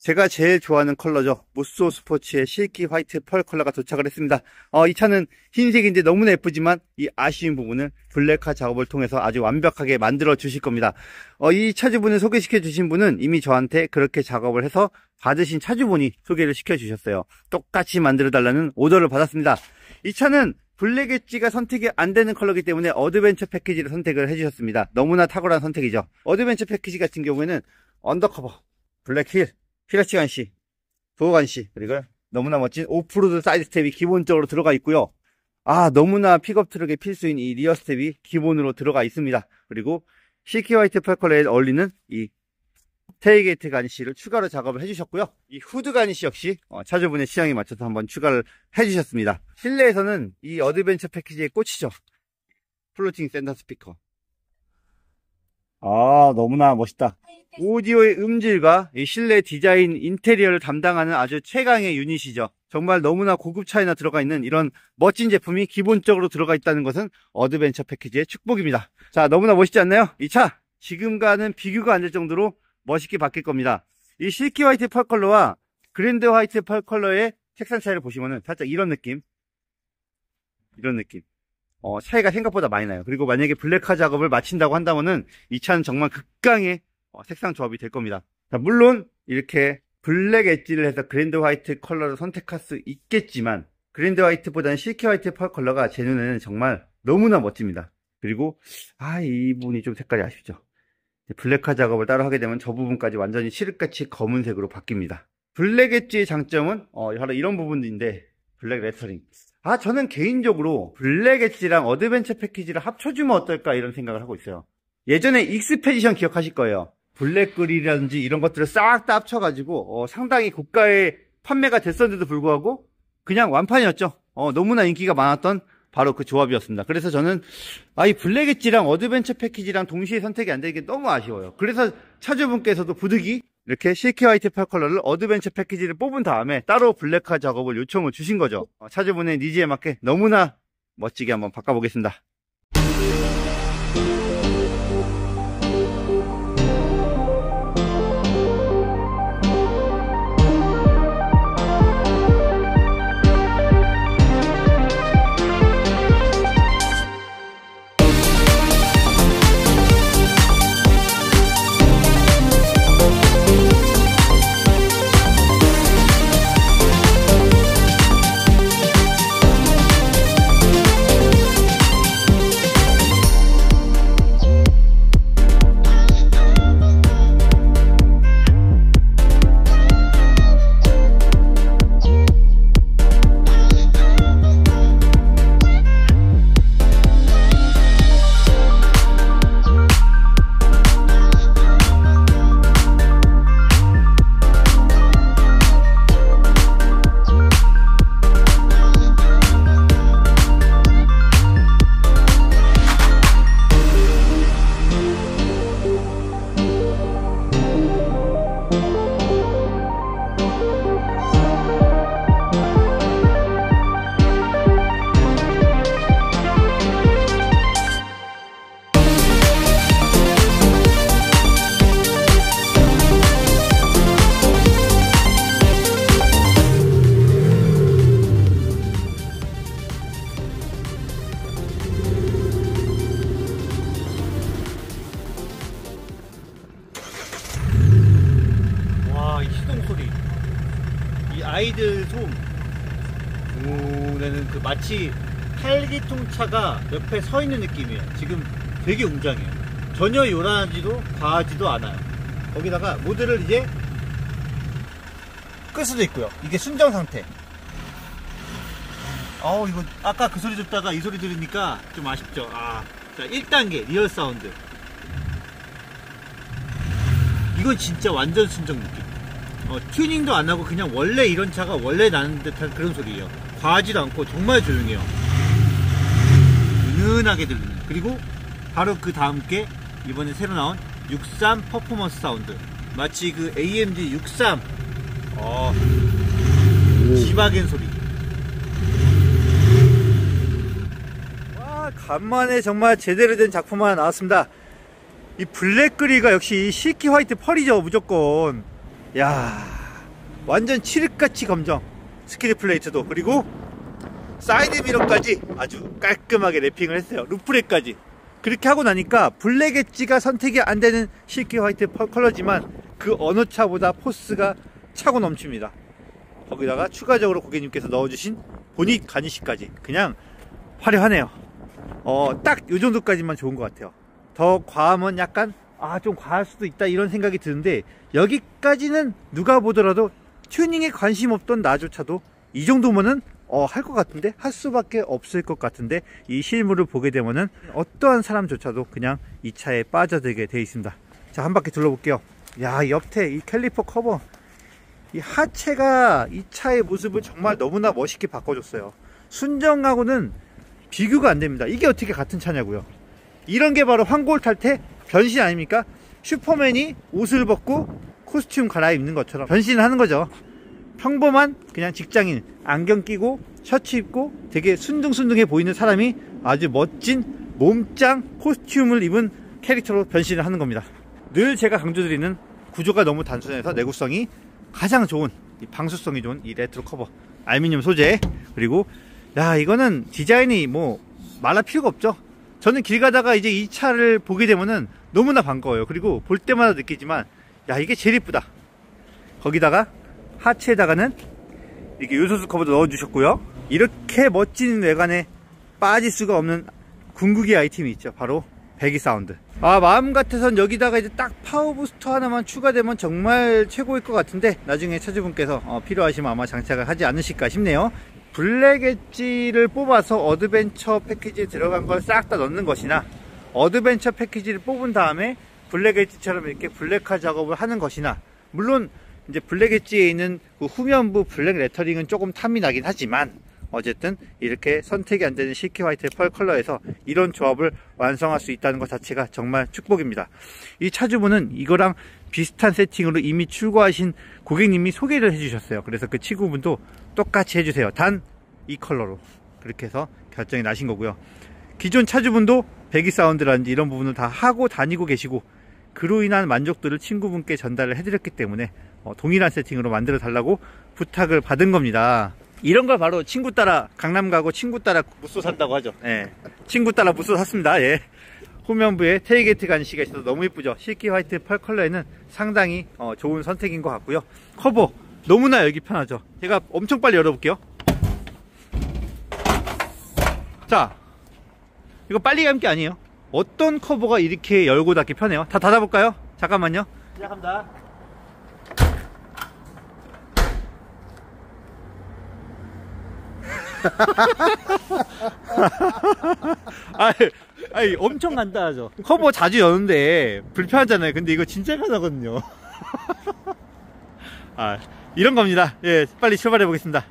제가 제일 좋아하는 컬러죠. 무쏘 스포츠의 실키 화이트 펄 컬러가 도착을 했습니다. 이 차는 흰색인데 너무나 예쁘지만 이 아쉬운 부분을 블랙화 작업을 통해서 아주 완벽하게 만들어 주실 겁니다. 이 차주분을 소개시켜 주신 분은 이미 저한테 그렇게 작업을 해서 받으신 차주분이 소개를 시켜 주셨어요. 똑같이 만들어 달라는 오더를 받았습니다. 이 차는 블랙 엣지가 선택이 안 되는 컬러이기 때문에 어드벤처 패키지를 선택을 해주셨습니다. 너무나 탁월한 선택이죠. 어드벤처 패키지 같은 경우에는 언더커버, 블랙 휠, 피라치 간시, 도어 간시, 그리고 너무나 멋진 오프로드 사이드 스텝이 기본적으로 들어가 있고요. 너무나 픽업 트럭의 필수인 이 리어 스텝이 기본으로 들어가 있습니다. 그리고 실키 화이트 펄 컬러에 어울리는 이 테일게이트 가니쉬를 추가로 작업을 해주셨고요. 이 후드 가니쉬 역시 차주분의 취향에 맞춰서 한번 추가를 해주셨습니다. 실내에서는 이 어드벤처 패키지의 꽃이죠. 플로팅 센터 스피커. 너무나 멋있다. 오디오의 음질과 이 실내 디자인 인테리어를 담당하는 아주 최강의 유닛이죠. 정말 너무나 고급 차에나 들어가 있는 이런 멋진 제품이 기본적으로 들어가 있다는 것은 어드벤처 패키지의 축복입니다. 자, 너무나 멋있지 않나요? 이 차 지금과는 비교가 안 될 정도로 멋있게 바뀔 겁니다. 이 실키 화이트 펄 컬러와 그랜드 화이트 펄 컬러의 색상 차이를 보시면은 살짝 이런 느낌. 차이가 생각보다 많이 나요. 그리고 만약에 블랙화 작업을 마친다고 한다면은 이 차는 정말 극강의 색상 조합이 될 겁니다. 자, 물론 이렇게 블랙 엣지를 해서 그랜드 화이트 컬러를 선택할 수 있겠지만 그랜드 화이트보다는 실키 화이트 펄 컬러가 제 눈에는 정말 너무나 멋집니다. 그리고 이 부분이 좀 색깔이 아쉽죠. 블랙화 작업을 따로 하게 되면 저 부분까지 완전히 칠흑같이 검은색으로 바뀝니다. 블랙 엣지의 장점은 바로 이런 부분인데, 블랙 레터링. 저는 개인적으로 블랙 엣지랑 어드벤처 패키지를 합쳐주면 어떨까 이런 생각을 하고 있어요. 예전에 익스페디션 기억하실 거예요. 블랙 그릴이라든지 이런 것들을 싹 다 합쳐가지고 상당히 고가의 판매가 됐었는데도 불구하고 그냥 완판이었죠. 너무나 인기가 많았던 바로 그 조합이었습니다. 그래서 저는 이 블랙 엣지랑 어드벤처 패키지랑 동시에 선택이 안 되는 게 너무 아쉬워요. 그래서 차주분께서도 부득이 이렇게 실키 화이트 펄 컬러를 어드벤처 패키지를 뽑은 다음에 따로 블랙화 작업을 요청을 주신 거죠. 차주분의 니즈에 맞게 너무나 멋지게 한번 바꿔보겠습니다. 아이들 소음에는 마치 8기통 차가 옆에 서 있는 느낌이에요. 지금 되게 웅장해요. 전혀 요란하지도 과하지도 않아요. 거기다가 모드를 이제 끌 수도 있고요. 이게 순정 상태. 이거 아까 그 소리 듣다가 이 소리 들으니까 좀 아쉽죠. 자, 1단계 리얼 사운드. 이건 진짜 완전 순정 느낌. 튜닝도 안 하고 그냥 원래 이런 차가 원래 나는 듯한 그런 소리예요. 과하지도 않고 정말 조용해요. 은은하게 들리는. 그리고 바로 그 다음 게 이번에 새로 나온 63 퍼포먼스 사운드. 마치 그 AMG 63 지바겐 소리. 와, 간만에 정말 제대로 된 작품 하나 나왔습니다. 이 블랙 그릴가 역시 실키 화이트 펄이죠. 무조건. 야, 완전 칠흑같이 검정. 스키드 플레이트도, 그리고 사이드 미러까지 아주 깔끔하게 랩핑을 했어요. 루프렉까지. 그렇게 하고 나니까 블랙 엣지가 선택이 안 되는 실키 화이트 컬러지만 그 어느 차보다 포스가 차고 넘칩니다. 거기다가 추가적으로 고객님께서 넣어주신 보닛 가니쉬까지 그냥 화려하네요. 딱 요 정도까지만 좋은 것 같아요. 더 과하면 약간 좀 과할 수도 있다 이런 생각이 드는데, 여기까지는 누가 보더라도 튜닝에 관심 없던 나조차도 이 정도면은 할 것 같은데, 할 수밖에 없을 것 같은데, 이 실물을 보게 되면은 어떠한 사람조차도 그냥 이 차에 빠져들게 되어 있습니다. 자, 한 바퀴 둘러볼게요. 야, 이 옆에 이 캘리퍼 커버, 이 하체가 이 차의 모습을 정말 너무나 멋있게 바꿔줬어요. 순정하고는 비교가 안 됩니다. 이게 어떻게 같은 차냐고요. 이런 게 바로 황골 탈 때 변신 아닙니까? 슈퍼맨이 옷을 벗고 코스튬 갈아입는 것처럼 변신을 하는 거죠. 평범한 그냥 직장인, 안경 끼고 셔츠 입고 되게 순둥순둥해 보이는 사람이 아주 멋진 몸짱 코스튬을 입은 캐릭터로 변신을 하는 겁니다. 늘 제가 강조드리는 구조가 너무 단순해서 내구성이 가장 좋은, 이 방수성이 좋은 이 레트로 커버, 알루미늄 소재. 그리고 야, 이거는 디자인이 뭐 말할 필요가 없죠. 저는 길 가다가 이제 이 차를 보게 되면은 너무나 반가워요. 그리고 볼 때마다 느끼지만, 야, 이게 제일 이쁘다. 거기다가 하체에다가는 이렇게 요소수 커버도 넣어주셨고요. 이렇게 멋진 외관에 빠질 수가 없는 궁극의 아이템이 있죠. 바로 배기 사운드. 마음 같아선 여기다가 이제 딱 파워 부스터 하나만 추가되면 정말 최고일 것 같은데, 나중에 차주분께서 필요하시면 아마 장착을 하지 않으실까 싶네요. 블랙 엣지를 뽑아서 어드벤처 패키지에 들어간 걸 싹 다 넣는 것이나, 어드벤처 패키지를 뽑은 다음에 블랙 엣지처럼 이렇게 블랙화 작업을 하는 것이나, 물론 이제 블랙 엣지에 있는 그 후면부 블랙 레터링은 조금 탐이 나긴 하지만, 어쨌든 이렇게 선택이 안 되는 실키 화이트 펄 컬러에서 이런 조합을 완성할 수 있다는 것 자체가 정말 축복입니다. 이 차주분은 이거랑 비슷한 세팅으로 이미 출고하신 고객님이 소개를 해주셨어요. 그래서 그 친구분도 똑같이 해주세요. 단 이 컬러로. 그렇게 해서 결정이 나신 거고요. 기존 차주분도 배기 사운드라든지 이런 부분을 다 하고 다니고 계시고, 그로 인한 만족도를 친구분께 전달을 해드렸기 때문에 동일한 세팅으로 만들어 달라고 부탁을 받은 겁니다. 이런 걸 바로 친구 따라 강남 가고 친구 따라 무쏘 산다고 하죠. 예. 친구 따라 무쏘 샀습니다. 예. 후면부에 테일게이트 가니쉬가 있어서 너무 이쁘죠. 실키 화이트 펄 컬러에는 상당히 좋은 선택인 것 같고요. 커버 너무나 열기 편하죠. 제가 엄청 빨리 열어볼게요. 자, 이거 빨리 감기 아니에요. 어떤 커버가 이렇게 열고 닫기 편해요? 다 닫아볼까요? 잠깐만요. 시작합니다. 아니, 엄청 간단하죠. 커버 자주 여는데 불편하잖아요. 근데 이거 진짜 편하거든요. 이런 겁니다. 예, 빨리 출발해 보겠습니다.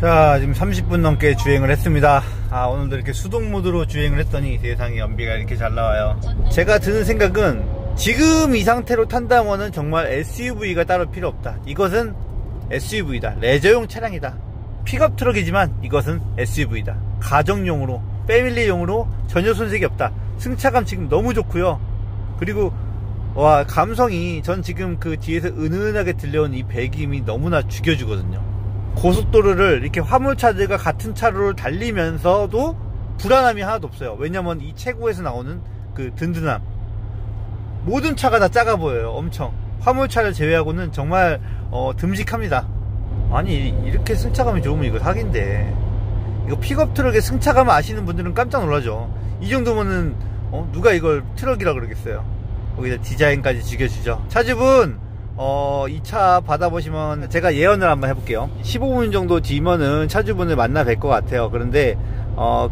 자, 지금 30분 넘게 주행을 했습니다. 오늘도 이렇게 수동 모드로 주행을 했더니 세상에 연비가 이렇게 잘 나와요. 제가 드는 생각은, 지금 이 상태로 탄다면은 정말 SUV가 따로 필요 없다. 이것은 SUV다. 레저용 차량이다. 픽업 트럭이지만 이것은 SUV다. 가정용으로, 패밀리용으로 전혀 손색이 없다. 승차감 지금 너무 좋고요. 그리고 와, 감성이, 전 지금 그 뒤에서 은은하게 들려온 이 배기음이 너무나 죽여주거든요. 고속도로를 이렇게 화물차들과 같은 차로를 달리면서도 불안함이 하나도 없어요. 왜냐면 이 최고에서 나오는 그 든든함. 모든 차가 다 작아 보여요. 엄청. 화물차를 제외하고는 정말 듬직합니다. 아니, 이렇게 승차감이 좋으면 이거 사기인데, 이거 픽업 트럭의 승차감을 아시는 분들은 깜짝 놀라죠. 이 정도면은 누가 이걸 트럭이라 그러겠어요. 거기다 디자인까지 죽여주죠. 차주분, 이 차 받아보시면 제가 예언을 한번 해볼게요. 15분 정도 뒤면은 차주분을 만나 뵐 것 같아요. 그런데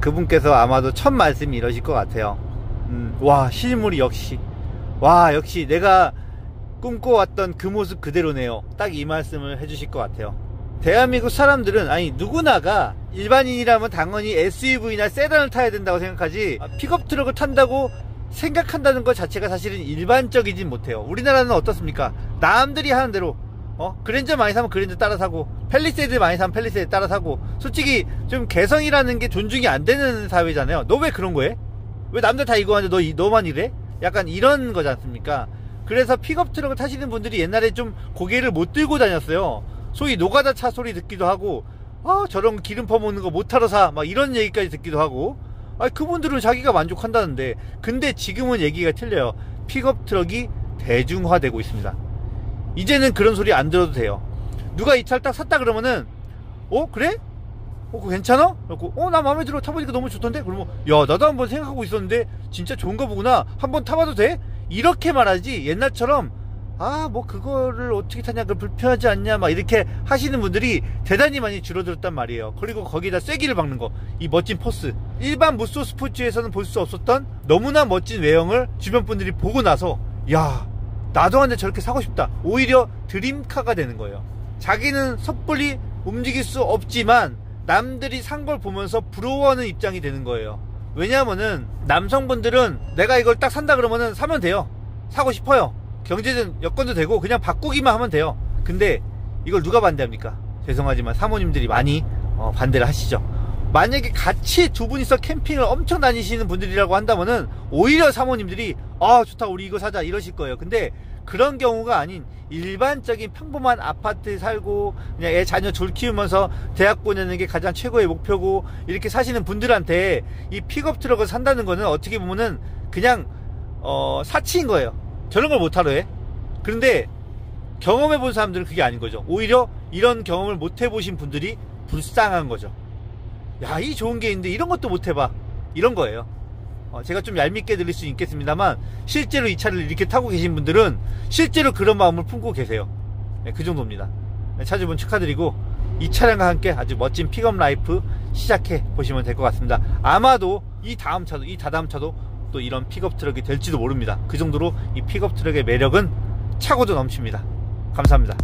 그분께서 아마도 첫 말씀이 이러실 것 같아요. 와, 실물이 역시, 와, 역시 내가 꿈꿔왔던 그 모습 그대로네요. 딱 이 말씀을 해주실 것 같아요. 대한민국 사람들은, 아니, 누구나가 일반인이라면 당연히 SUV나 세단을 타야 된다고 생각하지, 픽업 트럭을 탄다고 생각한다는 것 자체가 사실은 일반적이진 못해요. 우리나라는 어떻습니까? 남들이 하는 대로 그랜저 많이 사면 그랜저 따라 사고, 팰리세이드 많이 사면 팰리세이드 따라 사고, 솔직히 좀 개성이라는 게 존중이 안 되는 사회잖아요. 너 왜 그런 거해? 왜 남들 다 이거 하는데 너만 이래? 약간 이런 거지 않습니까? 그래서 픽업 트럭을 타시는 분들이 옛날에 좀 고개를 못 들고 다녔어요. 소위 노가다 차 소리 듣기도 하고, 저런 기름 퍼먹는 거 못 타러 사, 막 이런 얘기까지 듣기도 하고, 그분들은 자기가 만족한다는데. 근데 지금은 얘기가 틀려요. 픽업 트럭이 대중화되고 있습니다. 이제는 그런 소리 안 들어도 돼요. 누가 이 차를 딱 샀다 그러면은, 그래? 그거 괜찮아? 그래갖고, 나 마음에 들어. 타보니까 너무 좋던데? 그러면, 야, 나도 한번 생각하고 있었는데, 진짜 좋은가 보구나. 한번 타봐도 돼? 이렇게 말하지, 옛날처럼, 뭐, 그거를 어떻게 타냐, 그 불편하지 않냐, 막 이렇게 하시는 분들이 대단히 많이 줄어들었단 말이에요. 그리고 거기다 쐐기를 박는 거, 이 멋진 포스. 일반 무쏘 스포츠에서는 볼 수 없었던 너무나 멋진 외형을 주변 분들이 보고 나서, 야, 나도 한 대 저렇게 사고 싶다. 오히려 드림카가 되는 거예요. 자기는 섣불리 움직일 수 없지만, 남들이 산 걸 보면서 부러워하는 입장이 되는 거예요. 왜냐하면은 남성분들은 내가 이걸 딱 산다 그러면은 사면 돼요. 사고 싶어요. 경제적 여건도 되고 그냥 바꾸기만 하면 돼요. 근데 이걸 누가 반대합니까? 죄송하지만 사모님들이 많이 반대를 하시죠. 만약에 같이 두 분이서 캠핑을 엄청 다니시는 분들이라고 한다면은 오히려 사모님들이 좋다, 우리 이거 사자, 이러실 거예요. 근데 그런 경우가 아닌 일반적인 평범한 아파트에 살고 그냥 애 자녀 둘 키우면서 대학 보내는 게 가장 최고의 목표고 이렇게 사시는 분들한테 이 픽업 트럭을 산다는 거는 어떻게 보면은 그냥 사치인 거예요. 저런 걸 못하러 해. 그런데 경험해 본 사람들은 그게 아닌 거죠. 오히려 이런 경험을 못 해보신 분들이 불쌍한 거죠. 야, 이 좋은 게 있는데 이런 것도 못 해봐, 이런 거예요. 제가 좀 얄밉게 들릴 수 있겠습니다만 실제로 이 차를 이렇게 타고 계신 분들은 실제로 그런 마음을 품고 계세요. 네, 그 정도입니다. 네, 차주분 축하드리고 이 차량과 함께 아주 멋진 픽업 라이프 시작해 보시면 될 것 같습니다. 아마도 이 다음 차도, 이 다다음 차도 또 이런 픽업 트럭이 될지도 모릅니다. 그 정도로 이 픽업 트럭의 매력은 차고도 넘칩니다. 감사합니다.